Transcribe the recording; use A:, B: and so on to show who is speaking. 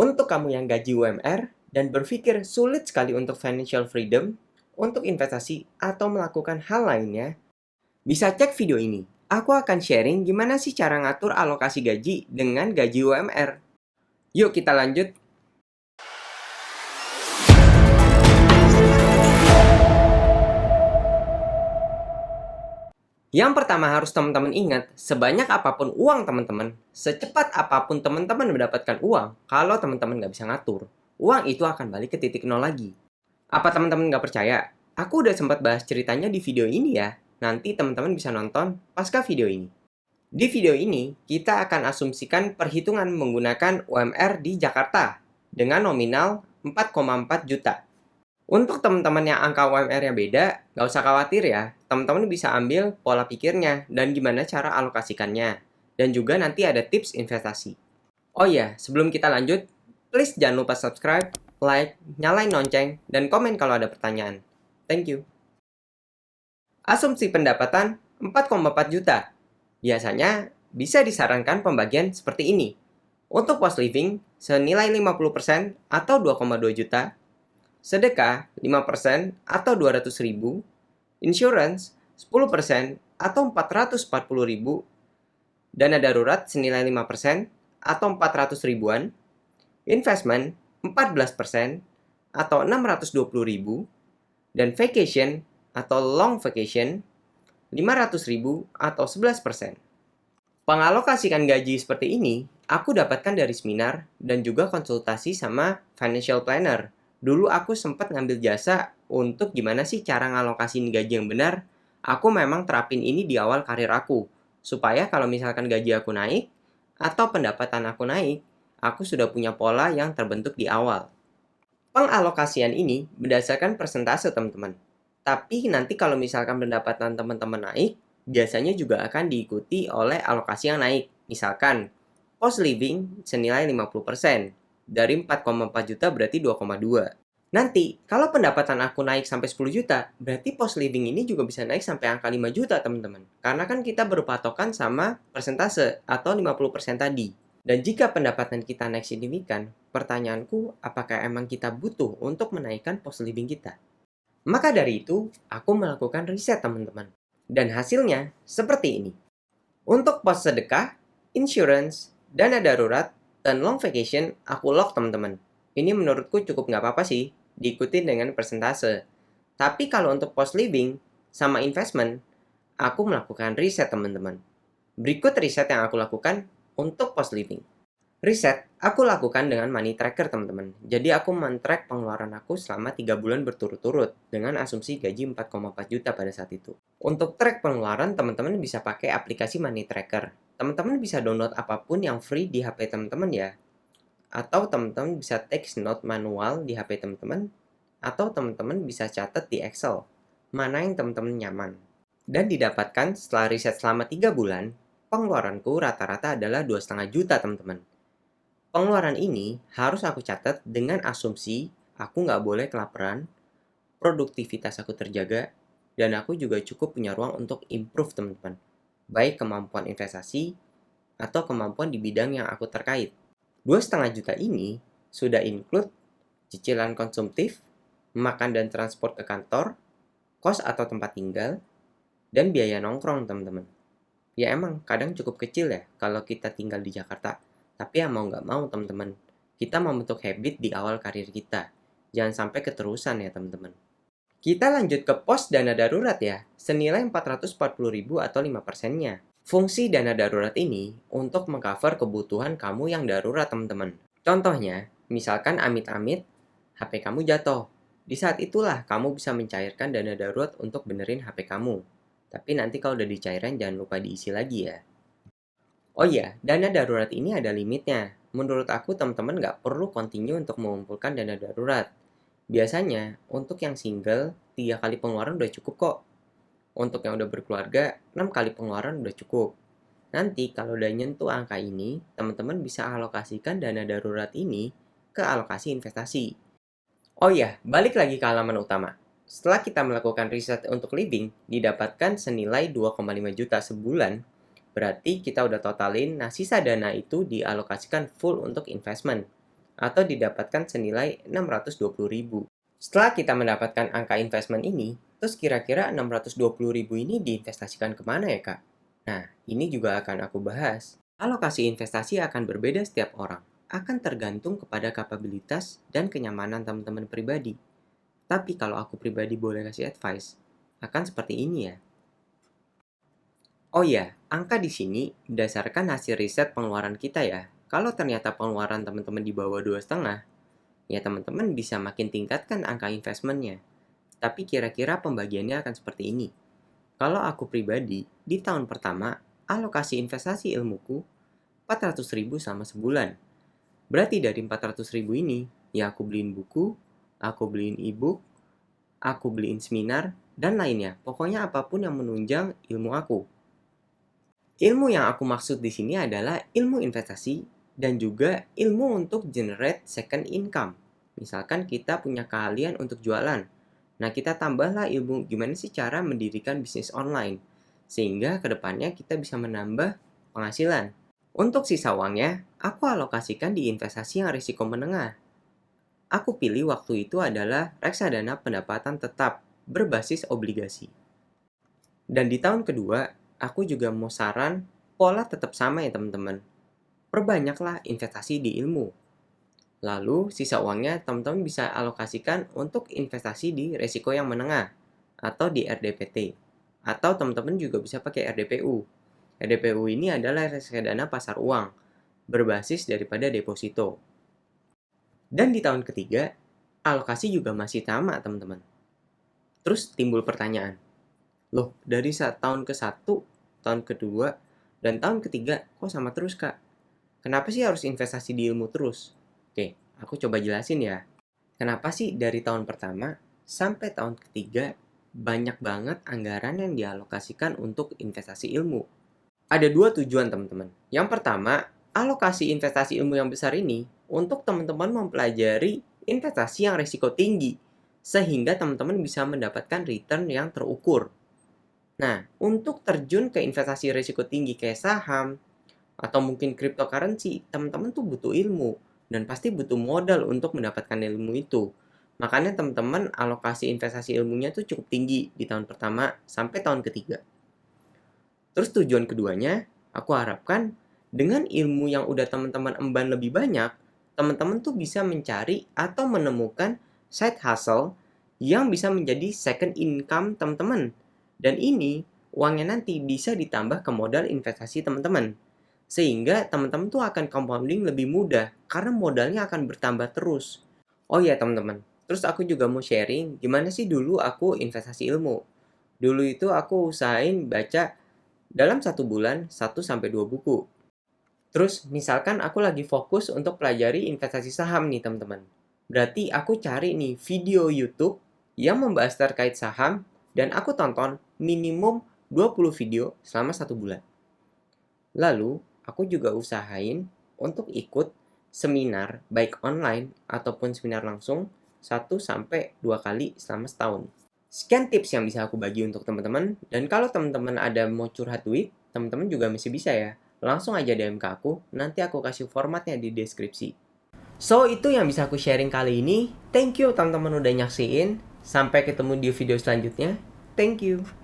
A: Untuk kamu yang gaji UMR dan berpikir sulit sekali untuk financial freedom, untuk investasi atau melakukan hal lainnya, bisa cek video ini. Aku akan sharing gimana sih cara ngatur alokasi gaji dengan gaji UMR. Yuk kita lanjut. Yang pertama harus teman-teman ingat, sebanyak apapun uang teman-teman, secepat apapun teman-teman mendapatkan uang, kalau teman-teman nggak bisa ngatur, uang itu akan balik ke titik nol lagi. Apa teman-teman nggak percaya? Aku udah sempat bahas ceritanya di video ini ya. Nanti teman-teman bisa nonton pasca video ini. Di video ini, kita akan asumsikan perhitungan menggunakan UMR di Jakarta dengan nominal 4,4 juta. Untuk teman-teman yang angka UMR-nya beda, nggak usah khawatir ya. Teman-teman bisa ambil pola pikirnya dan gimana cara alokasikannya. Dan juga nanti ada tips investasi. Oh iya, sebelum kita lanjut, please jangan lupa subscribe, like, nyalain lonceng, dan komen kalau ada pertanyaan. Thank you. Asumsi pendapatan 4,4 juta. Biasanya bisa disarankan pembagian seperti ini. Untuk cost living senilai 50% atau 2,2 juta, sedekah 5% atau 200 ribu, insurance 10% atau 440 ribu, dana darurat senilai 5% atau 400 ribuan, investment 14% atau 620 ribu, dan vacation atau long vacation 500 ribu atau 11%. Pengalokasikan gaji seperti ini, aku dapatkan dari seminar dan juga konsultasi sama financial planner. Dulu aku sempat ngambil jasa untuk gimana sih cara ngalokasiin gaji yang benar. Aku memang terapin ini di awal karir aku. Supaya kalau misalkan gaji aku naik, atau pendapatan aku naik, aku sudah punya pola yang terbentuk di awal. Pengalokasian ini berdasarkan persentase teman-teman. Tapi nanti kalau misalkan pendapatan teman-teman naik, biasanya juga akan diikuti oleh alokasi yang naik. Misalkan, cost living senilai 50%. Dari 4,4 juta berarti 2,2. Nanti, kalau pendapatan aku naik sampai 10 juta, berarti cost living ini juga bisa naik sampai angka 5 juta, teman-teman. Karena kan kita berpatokan sama persentase atau 50% tadi. Dan jika pendapatan kita naik signifikan, pertanyaanku, apakah emang kita butuh untuk menaikkan cost living kita? Maka dari itu, aku melakukan riset, teman-teman. Dan hasilnya seperti ini. Untuk pos sedekah, insurance, dana darurat, dan long vacation, aku lock teman-teman. Ini menurutku cukup nggak apa-apa sih, diikuti dengan persentase. Tapi kalau untuk post living sama investment, aku melakukan riset teman-teman. Berikut riset yang aku lakukan untuk post living. Riset aku lakukan dengan money tracker teman-teman. Jadi aku men-track pengeluaran aku selama 3 bulan berturut-turut dengan asumsi gaji 4,4 juta pada saat itu. Untuk track pengeluaran teman-teman bisa pakai aplikasi money tracker. Teman-teman bisa download apapun yang free di HP teman-teman ya. Atau teman-teman bisa text note manual di HP teman-teman. Atau teman-teman bisa catat di Excel. Mana yang teman-teman nyaman. Dan didapatkan setelah riset selama 3 bulan, pengeluaranku rata-rata adalah 2,5 juta teman-teman. Pengeluaran ini harus aku catat dengan asumsi aku nggak boleh kelaparan, produktivitas aku terjaga, dan aku juga cukup punya ruang untuk improve teman-teman. Baik kemampuan investasi atau kemampuan di bidang yang aku terkait. 2,5 juta ini sudah include cicilan konsumtif, makan dan transport ke kantor, kos atau tempat tinggal, dan biaya nongkrong teman-teman. Ya emang kadang cukup kecil ya kalau kita tinggal di Jakarta. Tapi ya mau nggak mau teman-teman, kita membentuk habit di awal karir kita. Jangan sampai keterusan ya teman-teman. Kita lanjut ke pos dana darurat ya, senilai 440 ribu atau 5%-nya. Fungsi dana darurat ini untuk mengcover kebutuhan kamu yang darurat teman-teman. Contohnya, misalkan amit-amit HP kamu jatuh. Di saat itulah kamu bisa mencairkan dana darurat untuk benerin HP kamu. Tapi nanti kalau udah dicairin jangan lupa diisi lagi ya. Oh iya, dana darurat ini ada limitnya. Menurut aku teman-teman nggak perlu continue untuk mengumpulkan dana darurat. Biasanya, untuk yang single, 3 kali pengeluaran udah cukup kok. Untuk yang udah berkeluarga, 6 kali pengeluaran udah cukup. Nanti kalau udah nyentuh angka ini, teman-teman bisa alokasikan dana darurat ini ke alokasi investasi. Oh iya, balik lagi ke halaman utama. Setelah kita melakukan riset untuk living, didapatkan senilai 2,5 juta sebulan. Berarti kita udah totalin, nah sisa dana itu dialokasikan full untuk investment. atau didapatkan senilai 620.000. Setelah kita mendapatkan angka investment ini, terus kira-kira 620.000 ini diinvestasikan kemana ya Kak? Nah, ini juga akan aku bahas. Alokasi investasi akan berbeda setiap orang, akan tergantung kepada kapabilitas dan kenyamanan teman-teman pribadi. Tapi kalau aku pribadi boleh kasih advice, akan seperti ini ya. Oh iya, angka di sini berdasarkan hasil riset pengeluaran kita ya. Kalau ternyata pengeluaran teman-teman di bawah 2,5, ya teman-teman bisa makin tingkatkan angka investmentnya. Tapi kira-kira pembagiannya akan seperti ini. Kalau aku pribadi, di tahun pertama, alokasi investasi ilmuku 400.000 sama sebulan. Berarti dari 400.000 ini, ya aku beliin buku, aku beliin e-book, aku beliin seminar, dan lainnya. Pokoknya apapun yang menunjang ilmu aku. Ilmu yang aku maksud di sini adalah ilmu investasi dan juga ilmu untuk generate second income. Misalkan kita punya keahlian untuk jualan. Nah, kita tambahlah ilmu gimana sih cara mendirikan bisnis online. Sehingga kedepannya kita bisa menambah penghasilan. Untuk sisa uangnya, aku alokasikan di investasi yang risiko menengah. Aku pilih waktu itu adalah reksadana pendapatan tetap berbasis obligasi. Dan di tahun kedua, aku juga mau saran pola tetap sama ya teman-teman. Perbanyaklah investasi di ilmu. Lalu sisa uangnya teman-teman bisa alokasikan untuk investasi di resiko yang menengah atau di RDPT. Atau teman-teman juga bisa pakai RDPU. RDPU ini adalah reksadana pasar uang berbasis daripada deposito. Dan di tahun ketiga, alokasi juga masih sama teman-teman. Terus timbul pertanyaan, loh dari tahun ke-1, tahun kedua, dan tahun ketiga kok sama terus Kak? Kenapa sih harus investasi di ilmu terus? Oke, aku coba jelasin ya. Kenapa sih dari tahun pertama sampai tahun ketiga banyak banget anggaran yang dialokasikan untuk investasi ilmu? Ada dua tujuan teman-teman. Yang pertama, alokasi investasi ilmu yang besar ini untuk teman-teman mempelajari investasi yang risiko tinggi, sehingga teman-teman bisa mendapatkan return yang terukur. Nah, untuk terjun ke investasi risiko tinggi kayak saham, atau mungkin cryptocurrency, teman-teman tuh butuh ilmu, dan pasti butuh modal untuk mendapatkan ilmu itu. Makanya teman-teman alokasi investasi ilmunya tuh cukup tinggi di tahun pertama sampai tahun ketiga. Terus tujuan keduanya, aku harapkan dengan ilmu yang udah teman-teman emban lebih banyak, teman-teman tuh bisa mencari atau menemukan side hustle yang bisa menjadi second income teman-teman. Dan ini uangnya nanti bisa ditambah ke modal investasi teman-teman. Sehingga teman-teman tuh akan compounding lebih mudah karena modalnya akan bertambah terus. Oh iya teman-teman, terus aku juga mau sharing gimana sih dulu aku investasi ilmu. Dulu itu aku usahain baca dalam 1 bulan 1-2 buku. Terus misalkan aku lagi fokus untuk pelajari investasi saham nih teman-teman. Berarti aku cari nih video YouTube yang membahas terkait saham dan aku tonton minimum 20 video selama 1 bulan. Lalu aku juga usahain untuk ikut seminar baik online ataupun seminar langsung 1-2 kali selama setahun. Sekian tips yang bisa aku bagi untuk teman-teman. Dan kalau teman-teman ada mau curhat duit, teman-teman juga masih bisa ya. Langsung aja DM ke aku, nanti aku kasih formatnya di deskripsi. So, itu yang bisa aku sharing kali ini. Thank you teman-teman udah nyaksiin. Sampai ketemu di video selanjutnya. Thank you.